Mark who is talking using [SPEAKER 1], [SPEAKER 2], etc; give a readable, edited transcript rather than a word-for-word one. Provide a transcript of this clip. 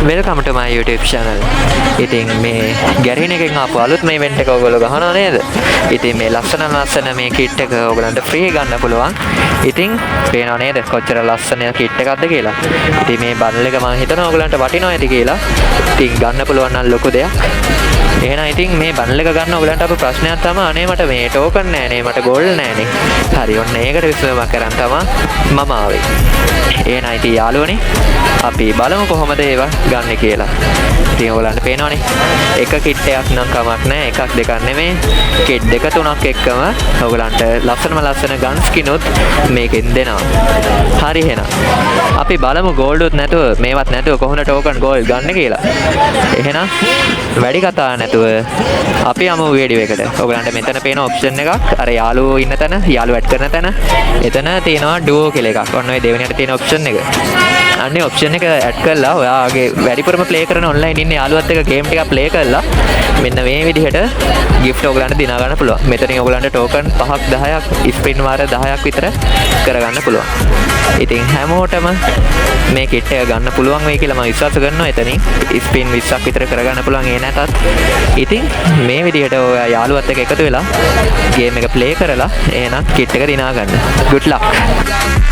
[SPEAKER 1] welcome to my YouTube channel. ඉතින් මේ ගැරීන එකෙන් ආපු අලුත්ම ඉවෙන්ට් එක ඔයගොල්ලෝ ගහනවා නේද? ඉතින් මේ ලස්සන මේ කිට් එක ඔයගලන්ට ෆ්‍රී ගන්න පුළුවන්. ඉතින් පේනව නේද කොච්චර ලස්සන කිට් එකක්ද කියලා. ඉතින් මේ බන්ඩල් එක මම හිතනවා ඔයගලන්ට වටිනවා ඇති කියලා. ඉතින් ගන්න පුළුවන් නම් ලොකු දෙයක්. එහෙනම් ඉතින් මේ බන්ඩල් එක ගන්න ඔයගලන්ට අපේ ප්‍රශ්නයක් තමයි අනේ මට මේ ටෝකන් නැහැ නේ මට ගෝල්ඩ් නැහැ නේ. හරි ඔන්න ඒකට විසඳුමක් කරන් තමයි මම ආවේ. එහෙනම් ඉතින් යාළුවනේ අපි බලමු කොහොමද ඒවා ගන්න කියලා. ඉතින් ඔයගලන්ට පේනවනේ එක කිට් එකක් නම් කමක් නැහැ එකක් දෙකක් නෙමෙයි කිට් දෙක තුනක් එක්කම ඔයගලන්ට ලස්සන ගන් ස්කිනුත් මේකෙන් දෙනවා. හරි එහෙනම් අපි බලමු ගෝල්ඩ් උත් නැතුව මේවත් නැතුව කොහොමද ටෝකන් ගෝල්ඩ් ගන්න කියලා. එහෙනම් වැඩි කතා නැතුව අපි යමු වීඩියෝ එකට. ඔයගලන්ට මෙතන පේන ඔප්ෂන් එකක් අර යාළුවෝ ඉන්න තැන යාළුවෝ ඇඩ් කරන තැන එතන තියෙනවා ඩුවෝ කියලා එකක්. ඔන්න ඔය දෙවෙනියට තියෙන ඔප්ෂන් එක. අන්නේ ඔප්ෂන් එක ඇඩ් කරලා ඔයාගේ වැඩිපුරම ප්ලේ කරන ඔන්ලයින් ඉන්න යාළුවත් එක්ක ගේම් ටිකක් ප්ලේ කරලා මෙන්න මේ විදිහට gift ඔයගලන්ට දිනා ගන්න පුළුවන්. මෙතනින් ඔයගලන්ට ටෝකන් 5ක් 10ක් ස්පින් වාර 10ක් විතර කරගන්න පුළුවන්. ඉතින් හැමෝටම මේ කිට් එක ගන්න පුළුවන් වෙයි කියලා මම විශ්වාස කරනවා. එතනින් ස්පින් 20ක් විතර කරගන්න පුළුවන් ඒ නැතත්. ඉතින් මේ විදිහට ඔයා යාළුවත් එක්ක එකතු වෙලා ගේම් එක ප්ලේ කරලා එහෙනම් කිට් එක දිනා ගන්න. good luck.